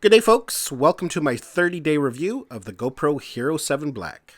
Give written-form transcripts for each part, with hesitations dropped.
Good day, folks. Welcome to my 30-day review of the GoPro Hero 7 Black.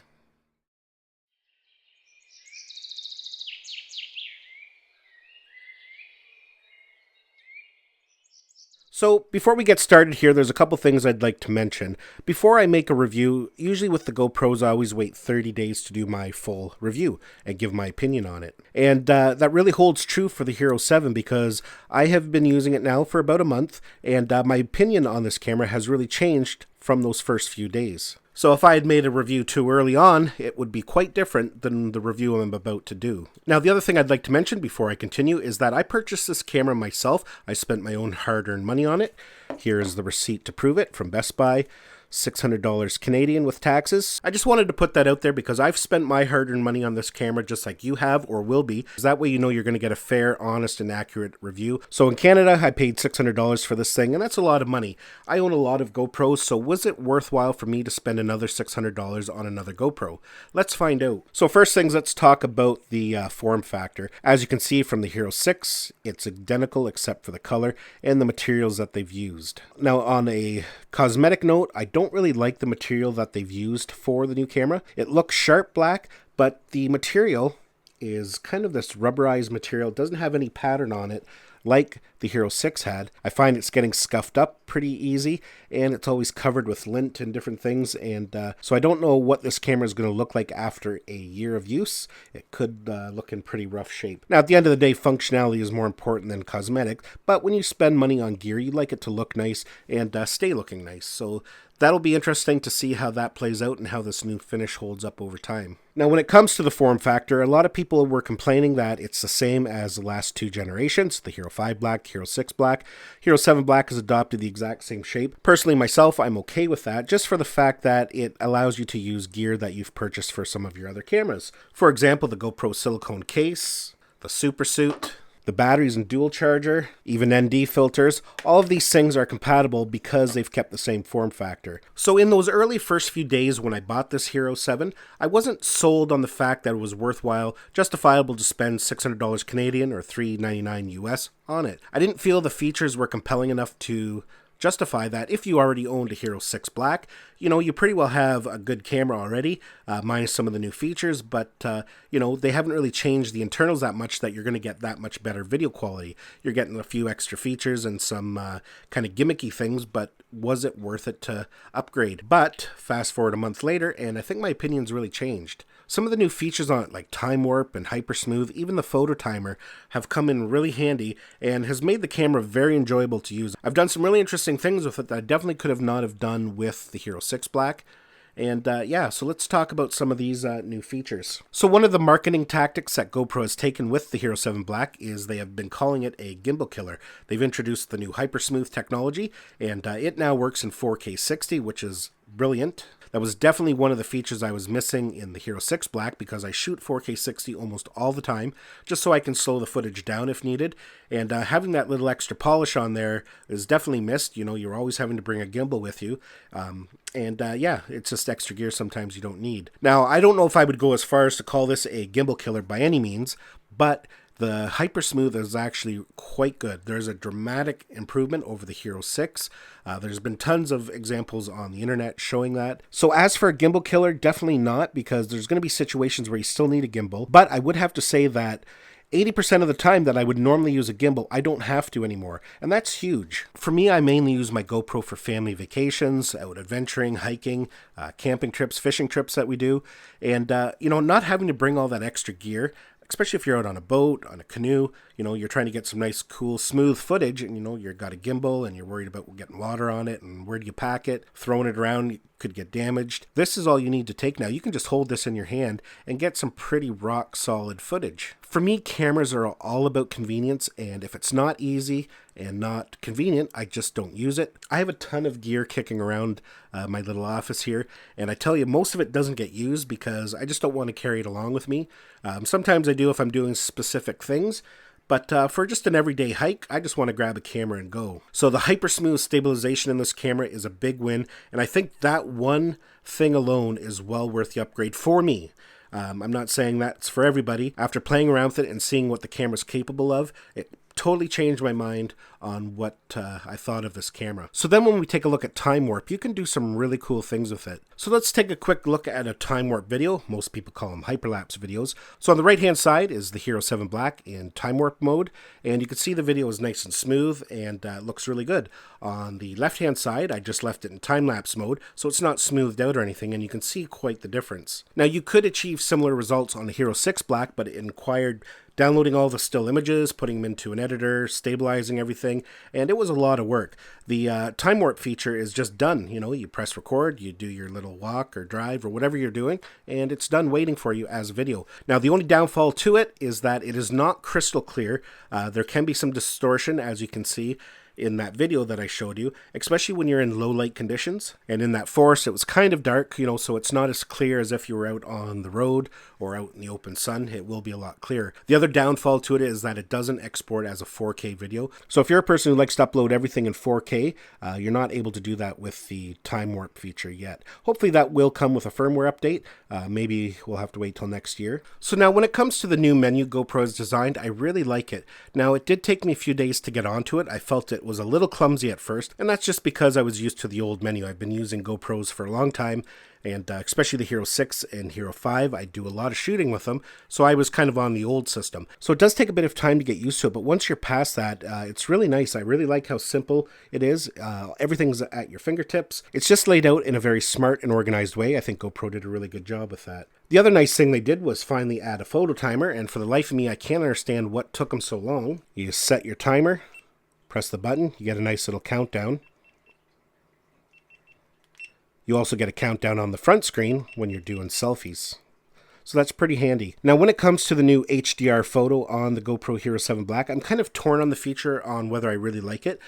So before we get started here, there's a couple things I'd like to mention. Before I make a review, usually with the GoPros, I always wait 30 days to do my full review and give my opinion on it. And that really holds true for the Hero 7 because I have been using it now for about a month, and my opinion on this camera has really changed from those first few days. So if I had made a review too early on, it would be quite different than the review I'm about to do. Now, the other thing I'd like to mention before I continue is that I purchased this camera myself. I spent my own hard-earned money on it. Here is the receipt to prove it from Best Buy. $600 Canadian with taxes. I just wanted to put that out there because I've spent my hard-earned money on this camera just like you have or will be. That way you know you're going to get a fair, honest, and accurate review. So in Canada, I paid $600 for this thing, and that's a lot of money. I own a lot of GoPros, so was it worthwhile for me to spend another $600 on another GoPro? Let's find out. So first things, let's talk about the form factor. As you can see from the Hero 6, it's identical except for the color and the materials that they've used. Now on a cosmetic note, I don't really like the material that they've used for the new camera. It looks sharp black, but the material is kind of this rubberized material. It doesn't have any pattern on it like the Hero 6 had. I find it's getting scuffed up pretty easy, and it's always covered with lint and different things, and so I don't know what this camera is going to look like after a year of use. It could look in pretty rough shape. Now, at the end of the day, functionality is more important than cosmetic, but when you spend money on gear, you like it to look nice and stay looking nice, so that'll be interesting to see how that plays out and how this new finish holds up over time. Now, when it comes to the form factor, a lot of people were complaining that it's the same as the last two generations, the Hero 5 Black, Hero 6 Black. Hero 7 Black has adopted the exact same shape. Personally, myself, I'm okay with that, just for the fact that it allows you to use gear that you've purchased for some of your other cameras. For example, the GoPro silicone case, the Super Suit, the batteries and dual charger, even ND filters, all of these things are compatible because they've kept the same form factor. So in those early first few days when I bought this Hero 7, I wasn't sold on the fact that it was worthwhile, justifiable to spend $600 Canadian or $399 US on it. I didn't feel the features were compelling enough to justify that. If you already owned a Hero 6 Black, you know, you pretty well have a good camera already, minus some of the new features, but, you know, they haven't really changed the internals that much that you're going to get that much better video quality. You're getting a few extra features and some kind of gimmicky things, but was it worth it to upgrade? But fast forward a month later, and I think my opinion's really changed. Some of the new features on it, like timewarp and HyperSmooth, even the photo timer, have come in really handy and has made the camera very enjoyable to use. I've done some really interesting things with it that I definitely could have not have done with the Hero 6 Black. And yeah, so let's talk about some of these new features. So one of the marketing tactics that GoPro has taken with the Hero 7 Black is they have been calling it a Gimbal Killer. They've introduced the new HyperSmooth technology, and it now works in 4K 60, which is brilliant. That was definitely one of the features I was missing in the Hero 6 Black because I shoot 4K 60 almost all the time, just so I can slow the footage down if needed. And having that little extra polish on there is definitely missed. You know, you're always having to bring a gimbal with you. Yeah, it's just extra gear sometimes you don't need. Now, I don't know if I would go as far as to call this a gimbal killer by any means, but the HyperSmooth is actually quite good. There's a dramatic improvement over the Hero 6. There's been tons of examples on the internet showing that. So as for a gimbal killer, definitely not, because there's going to be situations where you still need a gimbal. But I would have to say that 80% of the time that I would normally use a gimbal, I don't have to anymore, and that's huge. For me, I mainly use my GoPro for family vacations, out adventuring, hiking, camping trips, fishing trips that we do, and you know, not having to bring all that extra gear, especially if you're out on a boat, on a canoe, you know, you're trying to get some nice, cool, smooth footage, and, you know, you've got a gimbal, and you're worried about getting water on it, and where do you pack it? Throwing it around could get damaged. This is all you need to take now. You can just hold this in your hand and get some pretty rock-solid footage. For me, cameras are all about convenience, and if it's not easy and not convenient, I just don't use it. I have a ton of gear kicking around my little office here, and I tell you, most of it doesn't get used because I just don't want to carry it along with me. Sometimes I do if I'm doing specific things, but for just an everyday hike, I just want to grab a camera and go. So the HyperSmooth stabilization in this camera is a big win, and I think that one thing alone is well worth the upgrade for me. I'm not saying that's for everybody. After playing around with it and seeing what the camera's capable of, it totally changed my mind on what I thought of this camera. So then when we take a look at time warp, you can do some really cool things with it. So let's take a quick look at a time warp video. Most people call them hyperlapse videos. So on the right hand side is the Hero 7 Black in time warp mode, and you can see the video is nice and smooth and looks really good. On the left hand side, I just left it in time lapse mode, so it's not smoothed out or anything, and you can see quite the difference. Now you could achieve similar results on the Hero 6 Black, but it required downloading all the still images, putting them into an editor, stabilizing everything, and it was a lot of work. The time warp feature is just done. You know, you press record, you do your little walk or drive or whatever you're doing, and it's done waiting for you as a video. Now, the only downfall to it is that it is not crystal clear. There can be some distortion, as you can see in that video that I showed you, especially when you're in low light conditions. And in that forest, it was kind of dark, you know, so it's not as clear as if you were out on the road or out in the open sun. It will be a lot clearer. The other downfall to it is that it doesn't export as a 4K video. So if you're a person who likes to upload everything in 4K, you're not able to do that with the time warp feature yet. Hopefully that will come with a firmware update. Maybe we'll have to wait till next year. So now when it comes to the new menu GoPro has designed, I really like it. Now it did take me a few days to get onto it. I felt it was a little clumsy at first, and that's just because I was used to the old menu. I've been using GoPros for a long time, and especially the Hero 6 and Hero 5, I do a lot of shooting with them, so I was kind of on the old system. So it does take a bit of time to get used to it, but once you're past that, it's really nice. I really like how simple it is. Everything's at your fingertips. It's just laid out in a very smart and organized way. I think GoPro did a really good job with that. The other nice thing they did was finally add a photo timer, and for the life of me, I can't understand what took them so long. You set your timer, press the button, you get a nice little countdown. You also get a countdown on the front screen when you're doing selfies. So that's pretty handy. Now when it comes to the new HDR photo on the GoPro Hero 7 Black, I'm kind of torn on the feature on whether I really like it.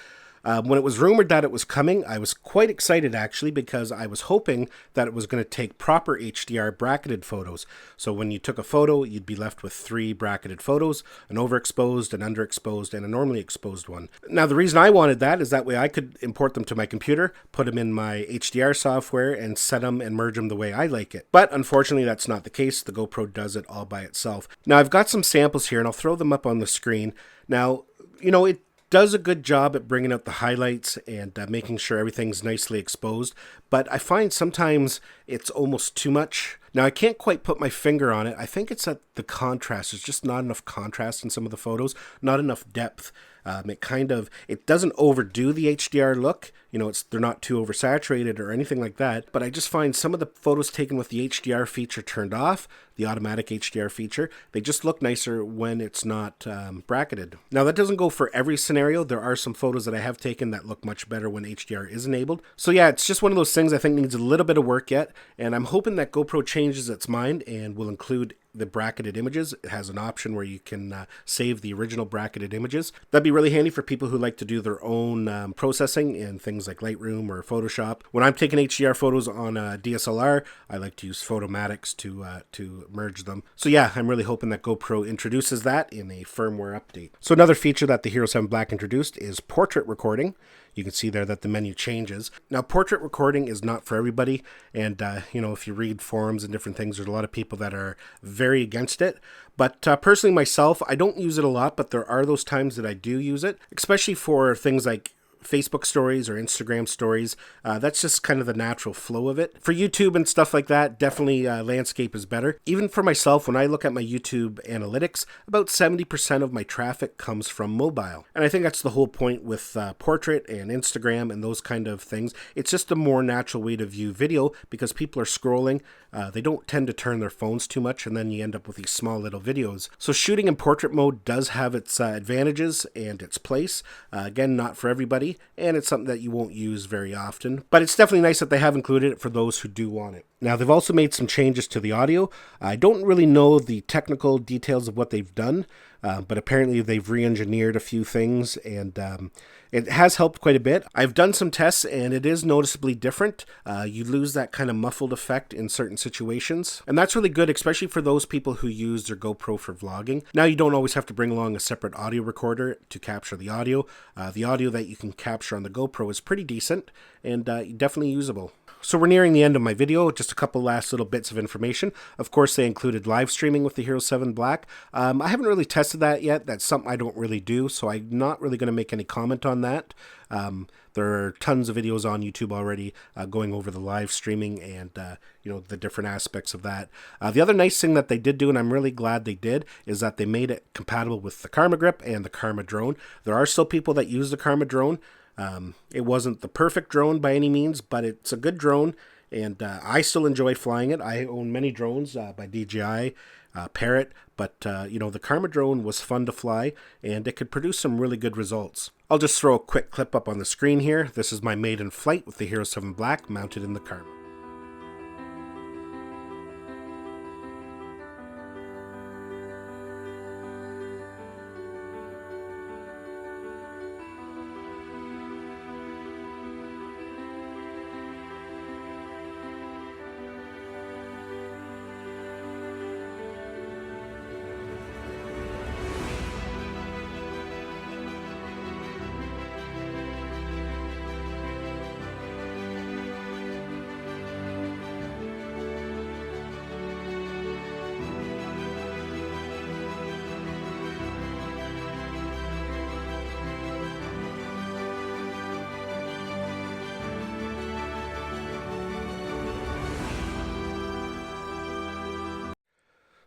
When it was rumored that it was coming, I was quite excited actually, because I was hoping that it was going to take proper HDR bracketed photos. So when you took a photo, you'd be left with 3 bracketed photos, an overexposed, an underexposed, and a normally exposed one. Now the reason I wanted that is that way I could import them to my computer, put them in my HDR software, and set them and merge them the way I like it. But unfortunately that's not the case. The GoPro does it all by itself. Now I've got some samples here and I'll throw them up on the screen. Now, you know, it does a good job at bringing out the highlights and making sure everything's nicely exposed, but I find sometimes it's almost too much. Now I can't quite put my finger on it. I think it's that the contrast. There's just not enough contrast in some of the photos, not enough depth. It doesn't overdo the HDR look. You know, they're not too oversaturated or anything like that, but I just find some of the photos taken with the HDR feature turned off, the automatic HDR feature, they just look nicer when it's not bracketed. Now that doesn't go for every scenario. There are some photos that I have taken that look much better when HDR is enabled. So yeah, it's just one of those things I think needs a little bit of work yet, and I'm hoping that GoPro changes its mind and will include the bracketed images. It has an option where you can save the original bracketed images. That'd be really handy for people who like to do their own processing in things like Lightroom or Photoshop. When I'm taking HDR photos on a DSLR, I like to use Photomatics to merge them. So yeah, I'm really hoping that GoPro introduces that in a firmware update. So another feature that the Hero 7 Black introduced is portrait recording. You can see there that the menu changes. Now, portrait recording is not for everybody, and you know, if you read forums and different things, there's a lot of people that are very against it. But personally myself, I don't use it a lot, but there are those times that I do use it, especially for things like Facebook stories or Instagram stories. That's just kind of the natural flow of it. For YouTube and stuff like that, definitely landscape is better. Even for myself, when I look at my YouTube analytics, about 70% of my traffic comes from mobile. And I think that's the whole point with portrait and Instagram and those kind of things. It's just a more natural way to view video because people are scrolling. They don't tend to turn their phones too much, and then you end up with these small little videos. So shooting in portrait mode does have its advantages and its place. Again, not for everybody, and it's something that you won't use very often. But it's definitely nice that they have included it for those who do want it. Now, they've also made some changes to the audio. I don't really know the technical details of what they've done, but apparently they've re-engineered a few things, and it has helped quite a bit. I've done some tests, and it is noticeably different. You lose that kind of muffled effect in certain situations, and that's really good, especially for those people who use their GoPro for vlogging. Now, you don't always have to bring along a separate audio recorder to capture the audio. The audio that you can capture on the GoPro is pretty decent and definitely usable. So we're nearing the end of my video, just a couple last little bits of information. Of course, they included live streaming with the Hero 7 Black. I haven't really tested that yet. That's something I don't really do, so I'm not really going to make any comment on that. There are tons of videos on YouTube already going over the live streaming and the different aspects of that. The other nice thing that they did do, and I'm really glad they did, is that they made it compatible with the Karma Grip and the Karma Drone. There are still people that use the Karma Drone. It wasn't the perfect drone by any means, but it's a good drone, and I still enjoy flying it. I own many drones by DJI, Parrot, but the Karma drone was fun to fly, and it could produce some really good results. I'll just throw a quick clip up on the screen here. This is my maiden flight with the Hero 7 Black mounted in the Karma.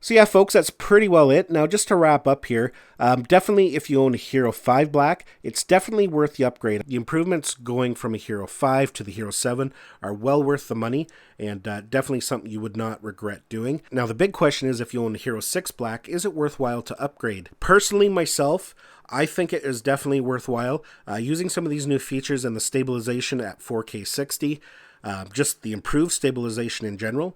So yeah, folks, that's pretty well it. Now, just to wrap up here, definitely if you own a Hero 5 Black, it's definitely worth the upgrade. The improvements going from a Hero 5 to the Hero 7 are well worth the money, and definitely something you would not regret doing. Now, the big question is, if you own a Hero 6 Black, is it worthwhile to upgrade? Personally, myself, I think it is definitely worthwhile. Using some of these new features and the stabilization at 4K 60, just the improved stabilization in general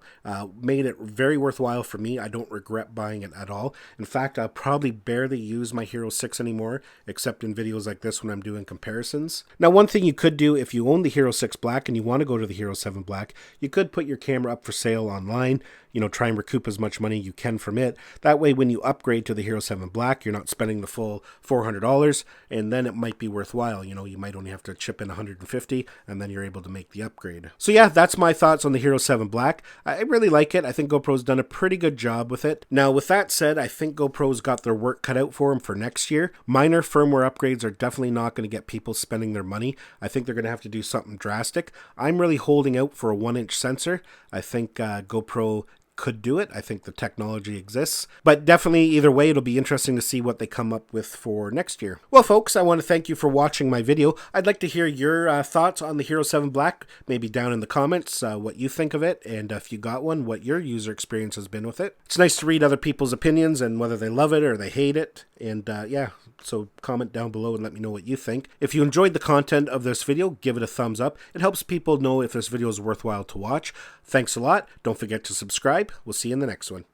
made it very worthwhile for me. I don't regret buying it at all. In fact, I'll probably barely use my Hero 6 anymore, except in videos like this when I'm doing comparisons. Now, one thing you could do if you own the Hero 6 Black and you want to go to the Hero 7 Black, you could put your camera up for sale online, try and recoup as much money you can from it. That way, when you upgrade to the Hero 7 Black, you're not spending the full $400, and then it might be worthwhile. You might only have to chip in $150, and then you're able to make the upgrade. So yeah, that's my thoughts on the Hero 7 Black. I really like it. I think GoPro's done a pretty good job with it. Now, with that said, I think GoPro's got their work cut out for them for next year. Minor firmware upgrades are definitely not going to get people spending their money. I think they're going to have to do something drastic. I'm really holding out for a 1-inch sensor. I think GoPro could do it. I think the technology exists, but definitely either way, it'll be interesting to see what they come up with for next year. Well, folks, I want to thank you for watching my video. I'd like to hear your thoughts on the Hero 7 Black, maybe down in the comments, what you think of it, and if you got one, what your user experience has been with it. It's nice to read other people's opinions and whether they love it or they hate it, and yeah, so comment down below and let me know what you think. If you enjoyed the content of this video, give it a thumbs up. It helps people know if this video is worthwhile to watch. Thanks a lot. Don't forget to subscribe. We'll see you in the next one.